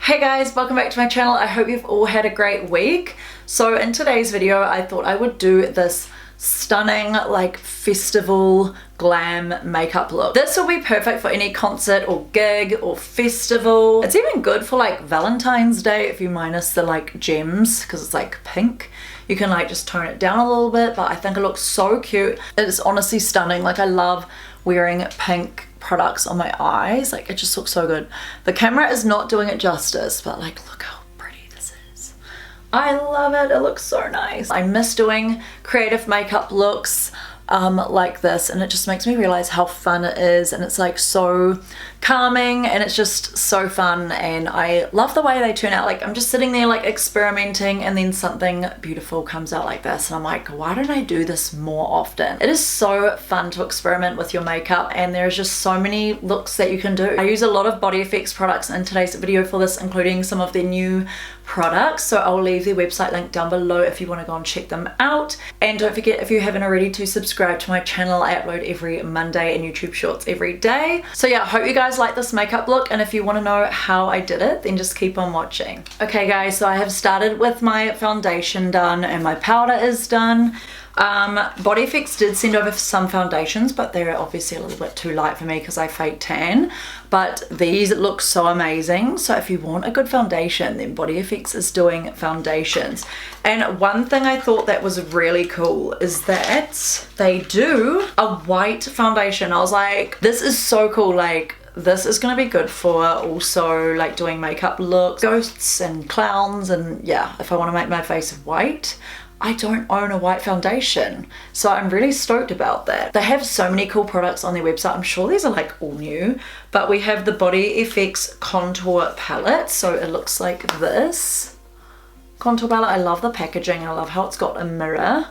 Hey guys, welcome back to my channel. I hope you've all had a great week. So in today's video, I thought I would do this stunning like festival glam makeup look. This will be perfect for any concert or gig or festival. It's even good for like Valentine's Day if you minus the like gems because it's like pink. You can like just tone it down a little bit, but I think it looks so cute. It is honestly stunning. Like I love wearing pink products on my eyes. Like it just looks so good. The camera is not doing it justice, but like look how pretty this is. I love it. It looks so nice. I miss doing creative makeup looks like this, and it just makes me realize how fun it is, and it's like so calming and it's just so fun, and I love the way they turn out. Like I'm just sitting there like experimenting and then something beautiful comes out like this and I'm like, why don't I do this more often? It is so fun to experiment with your makeup, and there's just so many looks that you can do. I use a lot of Body Effects products in today's video for this, including some of their new products, so I'll leave their website link down below if you want to go and check them out. And don't forget, if you haven't already, to subscribe to my channel. I upload every Monday and YouTube shorts every day. So yeah, I hope you guys like this makeup look, and if you want to know how I did it, then just keep on watching. Okay guys, so I have started with my foundation done and my powder is done. Body Effects did send over some foundations, but they're obviously a little bit too light for me because I fake tan, but these look so amazing. So if you want a good foundation, then Body Effects is doing foundations. And one thing I thought that was really cool is that they do a white foundation. I was like, this is so cool. Like this is going to be good for also like doing makeup looks, ghosts and clowns, and yeah, if I want to make my face white. I don't own a white foundation, so I'm really stoked about that. They have so many cool products on their website. I'm sure these are like all new, but we have the Body Effects contour palette. So it looks like this contour palette. I love the packaging. I love how it's got a mirror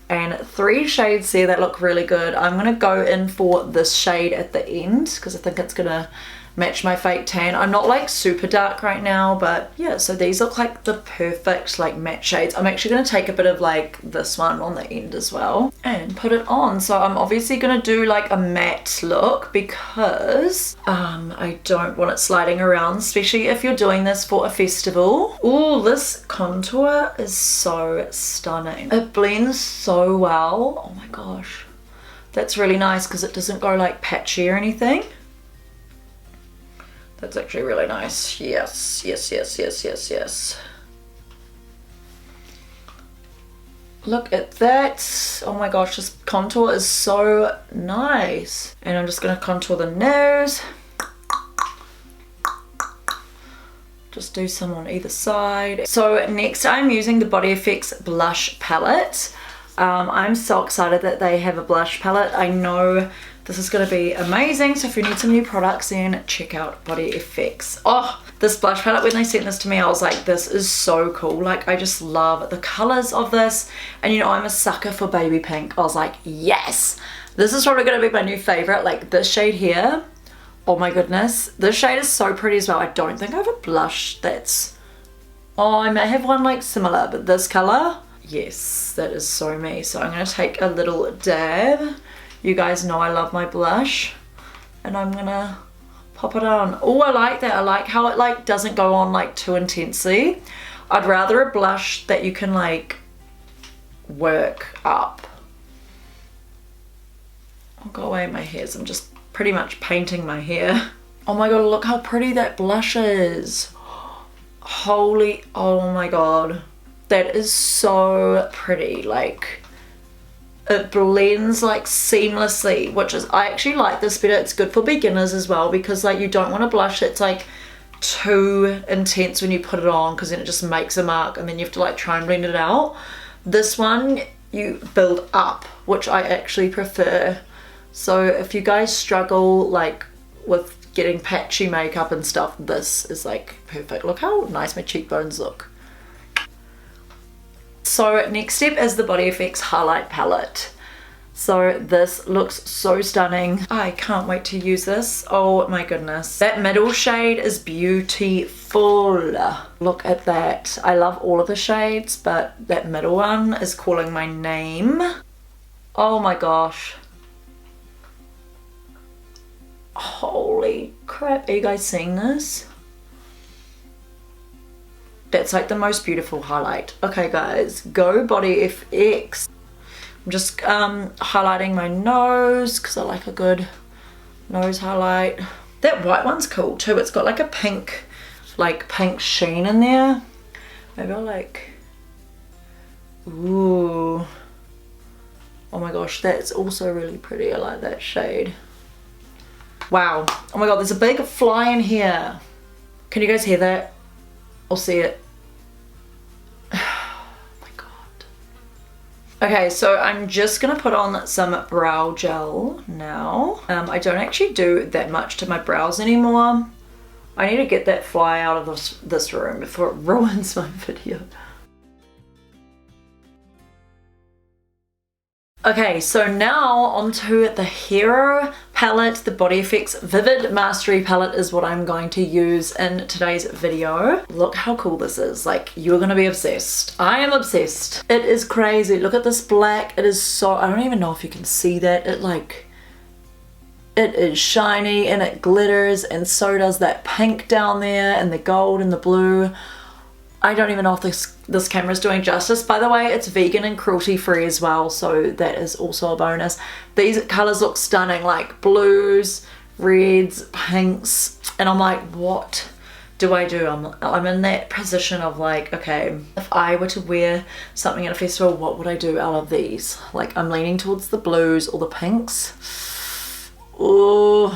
and 3 shades here that look really good. I'm gonna go in for this shade at the end because I think it's gonna match my fake tan. I'm not like super dark right now, but yeah, so these look like the perfect like matte shades. I'm actually going to take a bit of like this one on the end as well and put it on. So I'm obviously going to do like a matte look because I don't want it sliding around, especially if you're doing this for a festival. Oh, this contour is so stunning. It blends so well. Oh my gosh, that's really nice because it doesn't go like patchy or anything. That's actually really nice. Yes, yes, yes, yes, yes, yes. Look at that. Oh my gosh, this contour is so nice. And I'm just going to contour the nose. Just do some on either side. So next I'm using the Body Effects blush palette. I'm so excited that they have a blush palette. I know this is going to be amazing. So if you need some new products, then check out Body Effects. Oh, this blush palette, when they sent this to me, I was like, this is so cool. Like, I just love the colors of this. And you know, I'm a sucker for baby pink. I was like, yes, this is probably going to be my new favorite. Like this shade here. Oh my goodness. This shade is so pretty as well. I don't think I have a blush that's... Oh, I may have one like similar, but this color, yes, that is so me. So I'm going to take a little dab. You guys know I love my blush, and I'm gonna pop it on. Oh, I like that. I like how it like doesn't go on like too intensely. I'd rather a blush that you can like work up. I'll go away my hairs. I'm just pretty much painting my hair. Oh my god, look how pretty that blush is. Holy, oh my god. That is so pretty. Like, it blends like seamlessly, which is, I actually like this better. It's good for beginners as well because like you don't want a blush that's like too intense when you put it on because then it just makes a mark and then you have to like try and blend it out. This one you build up, which I actually prefer. So if you guys struggle like with getting patchy makeup and stuff, this is like perfect. Look how nice my cheekbones look. So next step is the Body Effects highlight palette. So this looks so stunning. I can't wait to use this. Oh my goodness. That middle shade is beautiful. Look at that. I love all of the shades, but that middle one is calling my name. Oh my gosh. Holy crap. Are you guys seeing this? That's like the most beautiful highlight. Okay guys, go Body FX. I'm just highlighting my nose because I like a good nose highlight. That white one's cool too. It's got like a pink sheen in there. Maybe I'll like, ooh. Oh my gosh, that's also really pretty. I like that shade. Wow. Oh my god, there's a big fly in here. Can you guys hear that? I'll see it. Oh my god. Okay, so I'm just gonna put on some brow gel now. I don't actually do that much to my brows anymore. I need to get that fly out of this room before it ruins my video. Okay, so now onto the Hero palette. The Body FX Vivid Mastery palette is what I'm going to use in today's video. Look how cool this is. Like, you're gonna be obsessed. I am obsessed. It is crazy. Look at this black. It is so, I don't even know if you can see that. It is shiny and it glitters, and so does that pink down there and the gold and the blue. I don't even know if this camera's doing justice. By the way, it's vegan and cruelty free as well, so that is also a bonus. These colors look stunning, like blues, reds, pinks, and I'm like, what do I do? I'm in that position of like, okay, if I were to wear something at a festival, what would I do out of these? Like, I'm leaning towards the blues or the pinks. Ooh.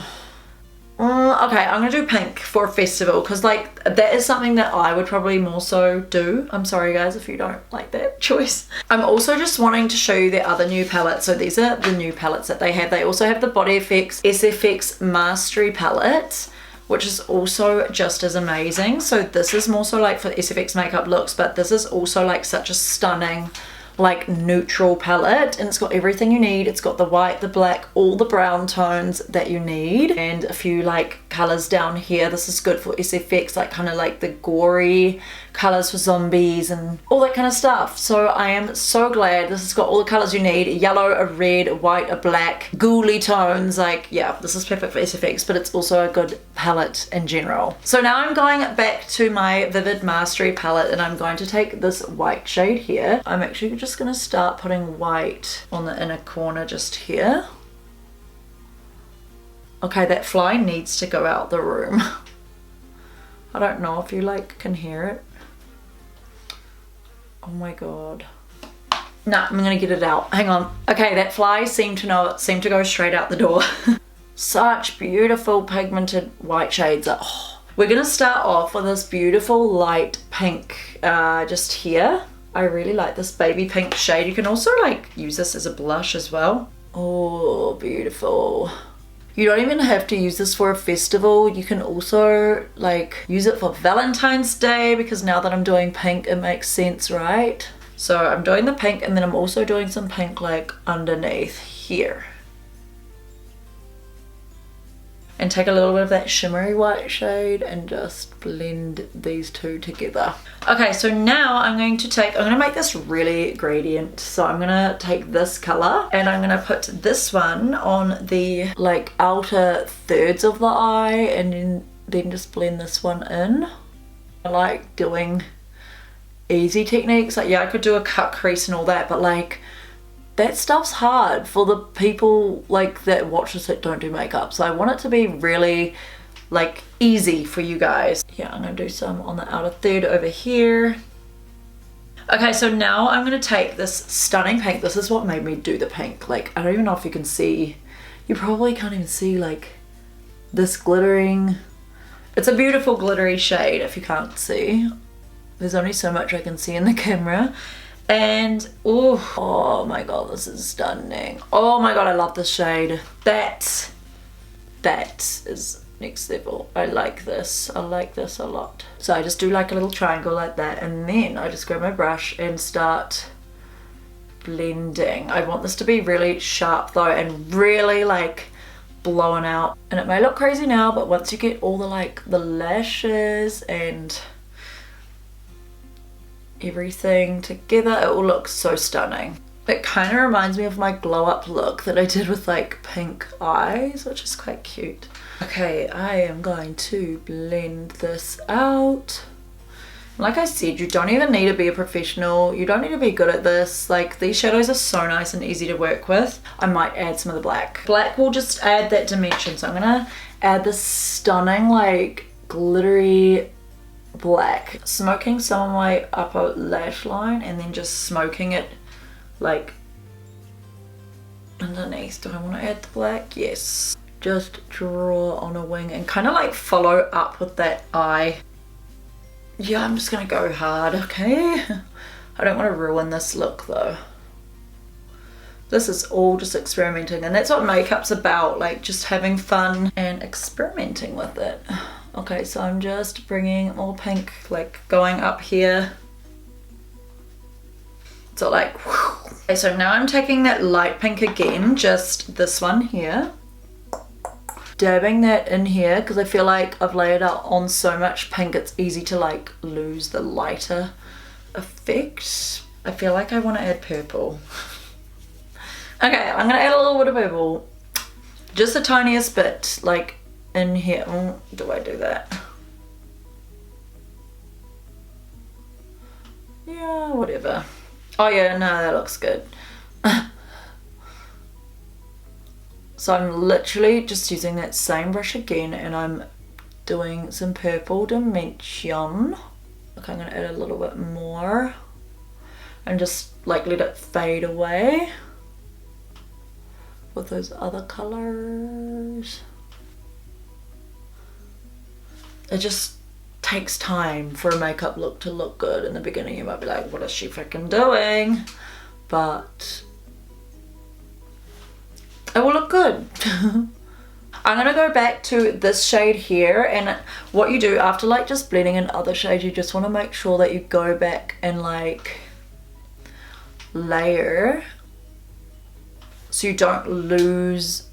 Okay, I'm gonna do pink for a festival because like that is something that I would probably more so do. I'm sorry guys if you don't like that choice. I'm also just wanting to show you the other new palettes. So these are the new palettes that they have. They also have the Body FX SFX Mastery palette, which is also just as amazing. So this is more so like for SFX makeup looks, but this is also like such a stunning like neutral palette, and it's got everything you need. It's got the white, the black, all the brown tones that you need, and a few like colors down here. This is good for SFX, like kind of like the gory colors for zombies and all that kind of stuff. So I am so glad this has got all the colors you need: a yellow, a red, a white, a black, ghouly tones. Like, yeah, this is perfect for SFX, but it's also a good palette in general. So now I'm going back to my Vivid Mastery palette, and I'm going to take this white shade here. I'm actually just gonna start putting white on the inner corner just here. Okay, that fly needs to go out the room. I don't know if you like can hear it. Oh my god. Nah, I'm gonna get it out. Hang on. Okay, that fly seemed to go straight out the door. Such beautiful pigmented white shades. Oh. We're gonna start off with this beautiful light pink just here. I really like this baby pink shade. You can also like use this as a blush as well. Oh, beautiful. You don't even have to use this for a festival. You can also like use it for Valentine's Day, because now that I'm doing pink, it makes sense, right? So I'm doing the pink, and then I'm also doing some pink like underneath here. And take a little bit of that shimmery white shade and just blend these two together. Okay, so now I'm gonna make this really gradient. So I'm gonna take this color and I'm gonna put this one on the like outer thirds of the eye, and then just blend this one in. I like doing easy techniques. Like, yeah, I could do a cut crease and all that, but like, that stuff's hard for the people like that watch this that don't do makeup. So I want it to be really like easy for you guys. Yeah, I'm gonna do some on the outer third over here. Okay, so now I'm gonna take this stunning pink. This is what made me do the pink. Like, I don't even know if you can see. You probably can't even see like this glittering. It's a beautiful glittery shade if you can't see. There's only so much I can see in the camera. And oh my god, this is stunning. Oh my god, I love this shade. That is next level. I like this. I like this a lot. So I just do like a little triangle like that, and then I just grab my brush and start blending. I want this to be really sharp though, and really like blown out. And it may look crazy now, but once you get all the like the lashes and everything together, it will look so stunning. It kind of reminds me of my glow up look that I did with like pink eyes, which is quite cute. Okay, I am going to blend this out. Like I said, you don't even need to be a professional. You don't need to be good at this. Like, these shadows are so nice and easy to work with. I might add some of the black. Black will just add that dimension. So I'm gonna add this stunning, like, glittery black. Smoking some of my upper lash line and then just smoking it, like, underneath. Do I want to add the black? Yes. Just draw on a wing and kind of like follow up with that eye. Yeah, I'm just gonna go hard, okay? I don't want to ruin this look though. This is all just experimenting, and that's what makeup's about, like just having fun and experimenting with it. Okay, so I'm just bringing more pink, like going up here. So like, whew. Okay, so now I'm taking that light pink again, just this one here. Dabbing that in here because I feel like I've layered out on so much pink it's easy to like lose the lighter effect. I feel like I want to add purple. Okay, I'm gonna add a little bit of purple, just the tiniest bit, like in here. Oh, do I do that? Yeah, whatever. Oh yeah, no, that looks good. So I'm literally just using that same brush again and I'm doing some purple dimension. Okay, I'm gonna add a little bit more and just like let it fade away with those other colors. It just takes time for a makeup look to look good. In the beginning you might be like, what is she freaking doing? But it will look good. I'm gonna go back to this shade here, and what you do after like just blending in other shades, you just want to make sure that you go back and like layer so you don't lose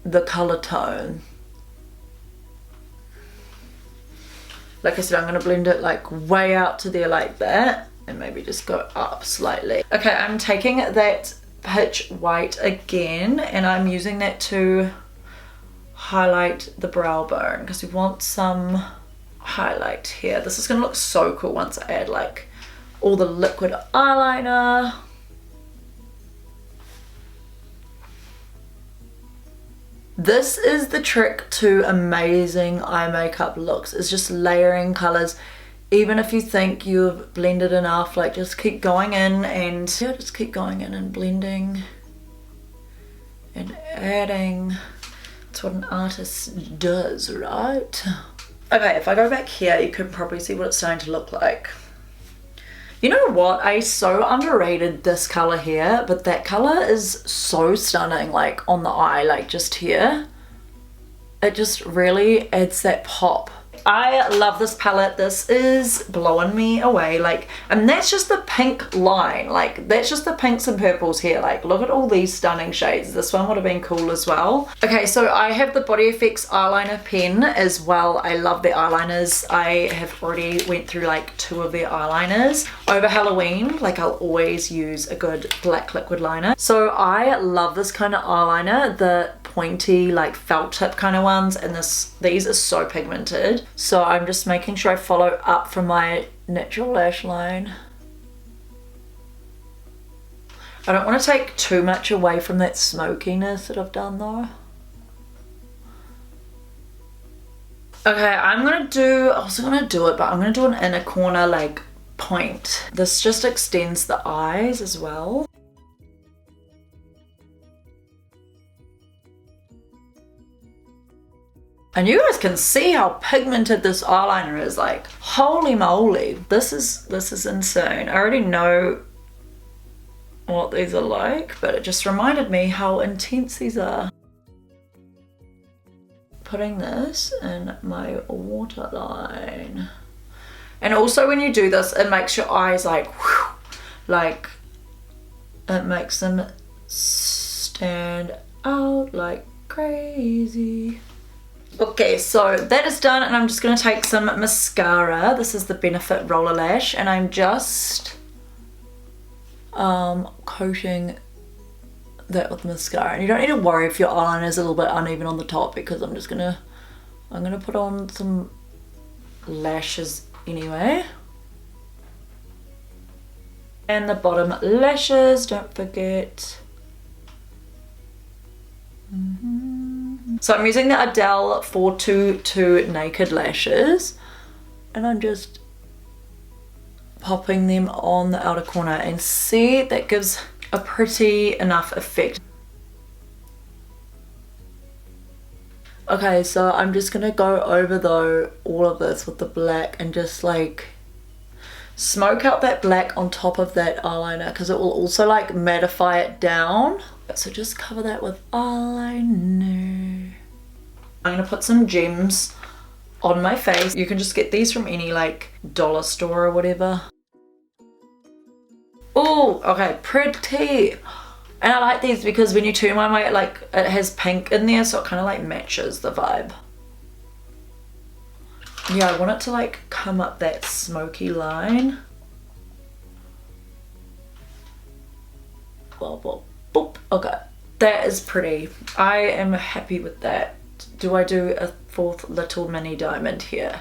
the color tone. Like I said, I'm gonna blend it like way out to there like that and maybe just go up slightly. Okay, I'm taking that pitch white again and I'm using that to highlight the brow bone because we want some highlight here. This is gonna look so cool once I add like all the liquid eyeliner. This is the trick to amazing eye makeup looks, is just layering colors. Even if you think you've blended enough, like just keep going in and yeah, just keep going in and blending and adding. It's what an artist does, right? Okay, if I go back here, you could probably see what it's starting to look like. You know what? I so underrated this color here, but that color is so stunning, like on the eye, like just here. It just really adds that pop. I love this palette. This is blowing me away, like, and that's just the pink line, like that's just the pinks and purples here. Like, look at all these stunning shades. This one would have been cool as well. Okay, so I have the Body Effects eyeliner pen as well. I love their eyeliners. I have already went through like 2 of their eyeliners over Halloween. Like, I'll always use a good black liquid liner. So I love this kind of eyeliner, the pointy like felt tip kind of ones, and these are so pigmented. So I'm just making sure I follow up from my natural lash line. I don't want to take too much away from that smokiness that I've done though. Okay, I was gonna do it, but I'm gonna do an inner corner like point. This just extends the eyes as well. And you guys can see how pigmented this eyeliner is, like, holy moly. This is insane. I already know what these are like, but it just reminded me how intense these are. Putting this in my waterline. And also when you do this, it makes your eyes like, whew, like, it makes them stand out like crazy. Okay, so that is done, and I'm just going to take some mascara. This is the Benefit Roller Lash, and I'm just coating that with mascara. And you don't need to worry if your eyeliner is a little bit uneven on the top, because I'm gonna put on some lashes anyway. And the bottom lashes, don't forget. So I'm using the Adele 422 Naked Lashes, and I'm just popping them on the outer corner, and see, that gives a pretty enough effect. Okay, so I'm just gonna go over though all of this with the black and just like smoke out that black on top of that eyeliner, because it will also like mattify it down. So just cover that with eyeliner. I'm gonna put some gems on my face. You can just get these from any like dollar store or whatever. Oh, okay, pretty. And I like these because when you turn one way, like it has pink in there, so it kind of like matches the vibe. Yeah, I want it to like come up that smoky line. Boop, boop, boop. Okay, that is pretty. I am happy with that. Do I do a fourth little mini diamond here?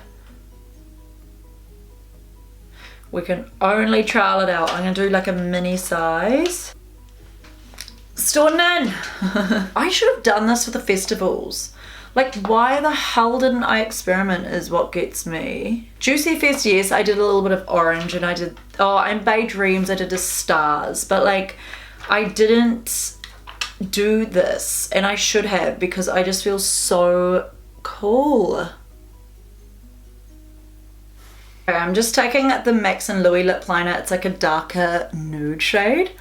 We can only trial it out. I'm gonna do like a mini size. Still none. I should have done this for the festivals. Like, why the hell didn't I experiment is what gets me. Juicy Fest, yes, I did a little bit of orange, and I did, oh, and Bay Dreams I did a stars, but like I didn't do this, and I should have, because I just feel so cool. Okay, I'm just taking the Max and Louis lip liner. It's like a darker nude shade.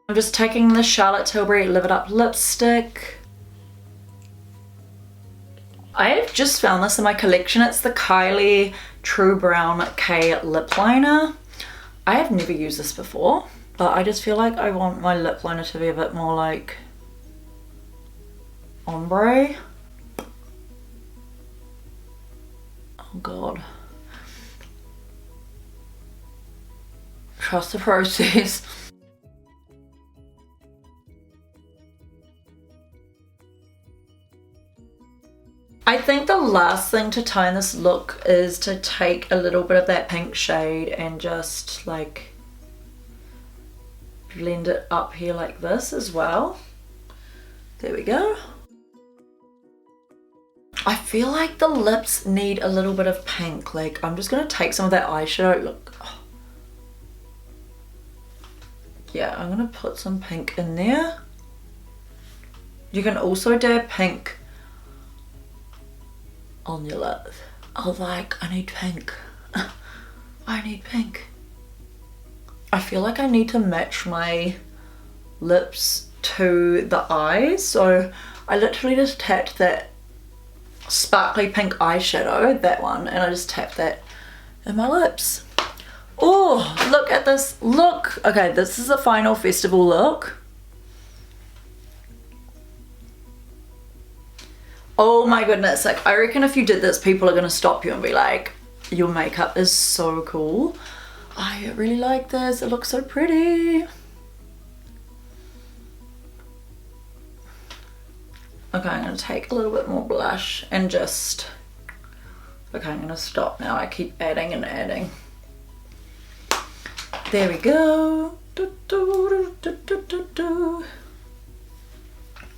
I'm just taking the Charlotte Tilbury Live It Up lipstick. I have just found this in my collection. It's the Kylie True Brown K lip liner. I have never used this before, but I just feel like I want my lip liner to be a bit more like ombre. Oh god. Trust the process. I think the last thing to tie in this look is to take a little bit of that pink shade and just like blend it up here like this as well. There we go. I feel like the lips need a little bit of pink. Like, I'm just gonna take some of that eyeshadow. Look. Oh. Yeah, I'm gonna put some pink in there. You can also dab pink on your lips. I was like, I need pink. I need pink. I feel like I need to match my lips to the eyes, so I literally just tapped that sparkly pink eyeshadow, that one, and I just tapped that in my lips. Oh, look at this look. Okay, this is the final festival look. Oh my goodness, like I reckon if you did this, people are gonna stop you and be like, your makeup is so cool. I really like this, it looks so pretty. Okay, I'm gonna take a little bit more blush and just, okay, I'm gonna stop now. I keep adding and adding. There we go.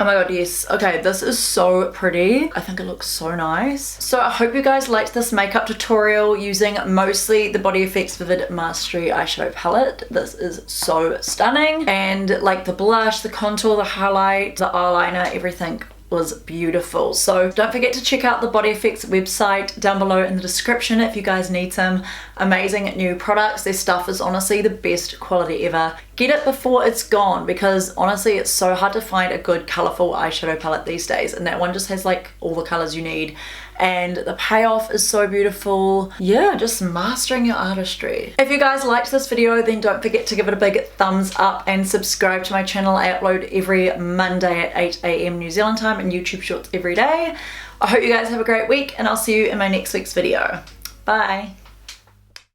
Oh my god, yes. Okay, this is so pretty. I think it looks so nice. So I hope you guys liked this makeup tutorial using mostly the Body Effects Vivid Mastery eyeshadow palette. This is so stunning. And like the blush, the contour, the highlight, the eyeliner, everything was beautiful. So don't forget to check out the Body Effects website down below in the description if you guys need some amazing new products. Their stuff is honestly the best quality ever. Get it before it's gone, because honestly it's so hard to find a good colourful eyeshadow palette these days, and that one just has like all the colours you need, and the payoff is so beautiful. Yeah, just mastering your artistry. If you guys liked this video, then don't forget to give it a big thumbs up and subscribe to my channel. I upload every Monday at 8 AM New Zealand time and YouTube shorts every day. I hope you guys have a great week, and I'll see you in my next week's video. Bye.